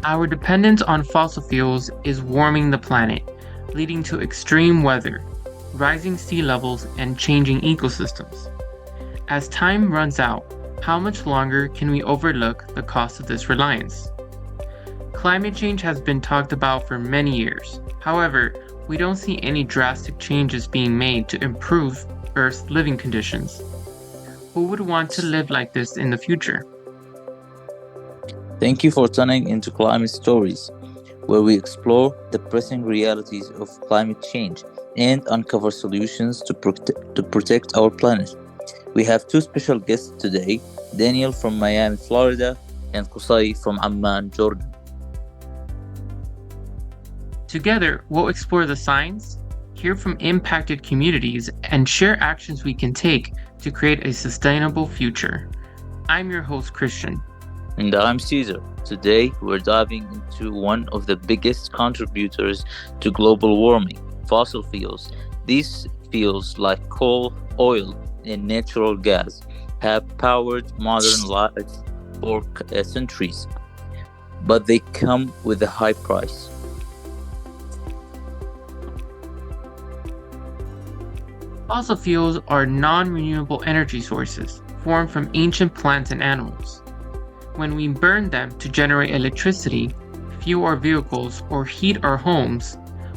Our dependence on fossil fuels is warming the planet, leading to extreme weather, rising sea levels, and changing ecosystems. As time runs out, how much longer can we overlook the cost of this reliance? Climate change has been talked about for many years. However, we don't see any drastic changes being made to improve Earth's living conditions. Who would want to live like this in the future? Thank you for tuning into Climate Stories, where we explore the pressing realities of climate change and uncover solutions to protect our planet. We have two special guests today, Daniel from Miami, Florida, and Qusay from Amman, Jordan. Together, we'll explore the science, hear from impacted communities, and share actions we can take to create a sustainable future. I'm your host, Christian. And I'm Caesar. Today, we're diving into one of the biggest contributors to global warming, fossil fuels. These fuels, like coal, oil, and natural gas, have powered modern life for centuries, but they come with a high price. Fossil fuels are non-renewable energy sources formed from ancient plants and animals. When we burn them to generate electricity, fuel our vehicles, or heat our homes,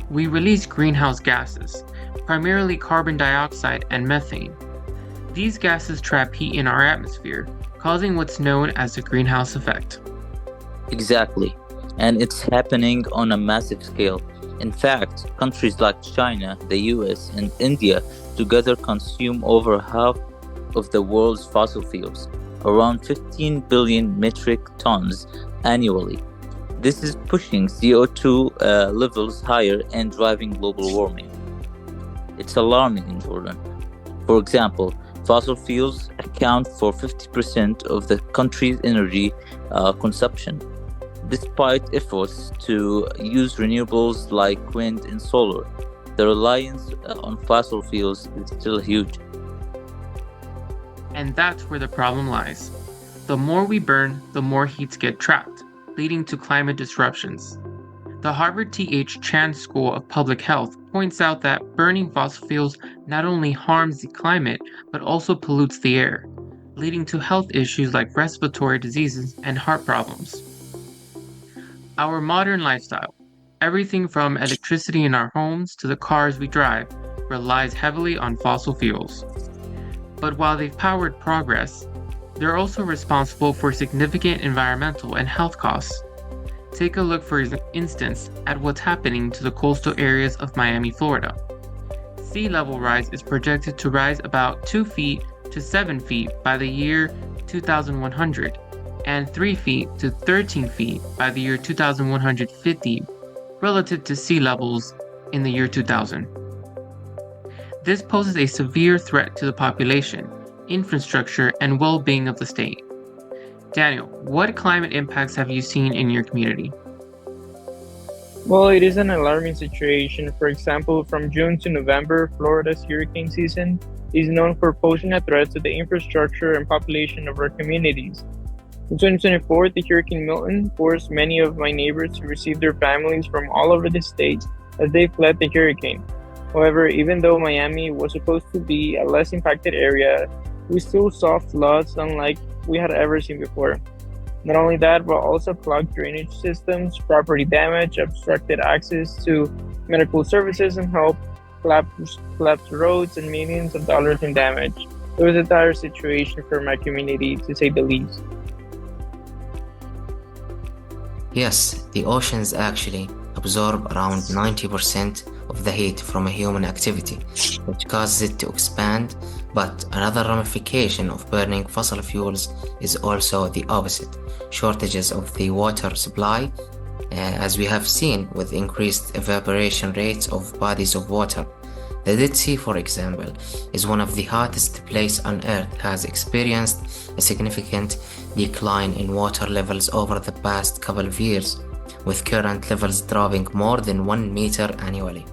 we release greenhouse gases, primarily carbon dioxide and methane. These gases trap heat in our atmosphere, causing what's known as the greenhouse effect. Exactly, and it's happening on a massive scale. In fact, countries like China, the US, and India together consume over half of the world's fossil fuels, around 15 billion metric tons annually. This is pushing CO2 levels higher and driving global warming. It's alarming in Jordan. For example, fossil fuels account for 50% of the country's energy consumption. Despite efforts to use renewables like wind and solar, the reliance on fossil fuels is still huge. And that's where the problem lies. The more we burn, the more heats get trapped, leading to climate disruptions. The Harvard T.H. Chan School of Public Health points out that burning fossil fuels not only harms the climate, but also pollutes the air, leading to health issues like respiratory diseases and heart problems. Our modern lifestyle, everything from electricity in our homes to the cars we drive, relies heavily on fossil fuels. But while they've powered progress, they're also responsible for significant environmental and health costs. Take a look, for instance, at what's happening to the coastal areas of Miami, Florida. Sea level rise is projected to rise about 2 feet to 7 feet by the year 2100, and 3 feet to 13 feet by the year 2150 relative to sea levels in the year 2000. This poses a severe threat to the population, infrastructure, and well-being of the state. Daniel, what climate impacts have you seen in your community? Well, it is an alarming situation. For example, from June to November, Florida's hurricane season is known for posing a threat to the infrastructure and population of our communities. In 2024, the Hurricane Milton forced many of my neighbors to receive their families from all over the state as they fled the hurricane. However, even though Miami was supposed to be a less impacted area, we still saw floods unlike we had ever seen before. Not only that, but also clogged drainage systems, property damage, obstructed access to medical services, and help collapse roads and millions of dollars in damage. It was a dire situation for my community, to say the least. Yes, the oceans actually absorb around 90% of the heat from a human activity, which causes it to expand. But another ramification of burning fossil fuels is also the opposite: shortages of the water supply, as we have seen with increased evaporation rates of bodies of water. The Dead Sea, for example, is one of the hottest places on Earth, has experienced a significant decline in water levels over the past couple of years, with current levels dropping more than 1 meter annually.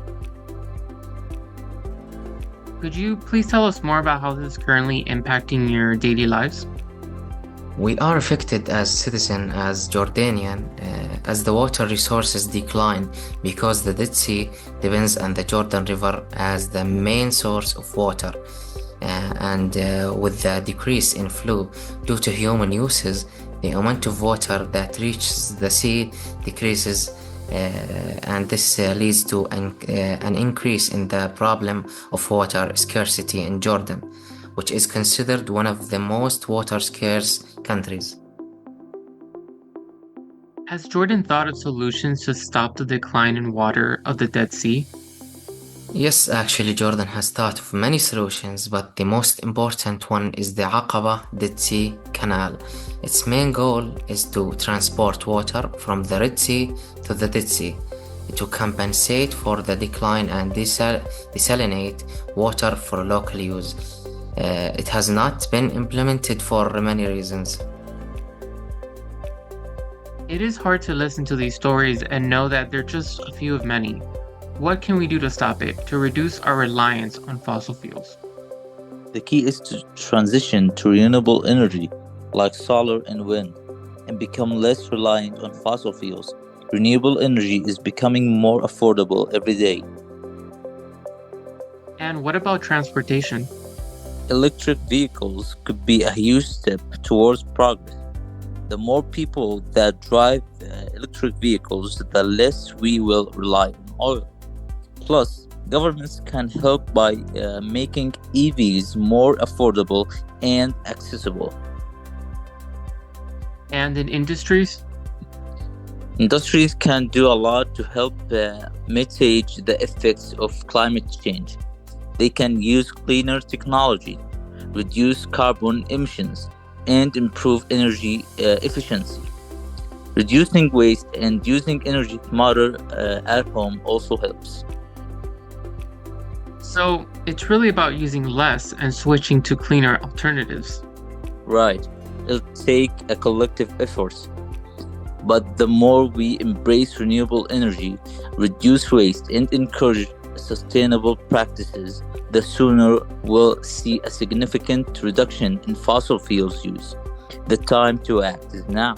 Could you please tell us more about how this is currently impacting your daily lives? We are affected as citizen, as Jordanian, as the water resources decline because the Dead Sea depends on the Jordan River as the main source of water. And with the decrease in flow due to human uses, the amount of water that reaches the sea decreases, and this leads to an increase in the problem of water scarcity in Jordan, which is considered one of the most water scarce countries. Has Jordan thought of solutions to stop the decline in water of the Dead Sea? Yes, actually, Jordan has thought of many solutions, but the most important one is the Aqaba Dead Sea Canal. Its main goal is to transport water from the Red Sea to the Dead Sea to compensate for the decline and desalinate water for local use. It has not been implemented for many reasons. It is hard to listen to these stories and know that they're just a few of many. What can we do to stop it, to reduce our reliance on fossil fuels? The key is to transition to renewable energy like solar and wind and become less reliant on fossil fuels. Renewable energy is becoming more affordable every day. And what about transportation? Electric vehicles could be a huge step towards progress. The more people that drive electric vehicles, the less we will rely on oil. Plus, governments can help by making EVs more affordable and accessible. And in industries? Industries can do a lot to help mitigate the effects of climate change. They can use cleaner technology, reduce carbon emissions, and improve energy efficiency. Reducing waste and using energy smarter at home also helps. So it's really about using less and switching to cleaner alternatives. Right. It'll take a collective effort. But the more we embrace renewable energy, reduce waste, and encourage sustainable practices, the sooner we'll see a significant reduction in fossil fuels use. The time to act is now.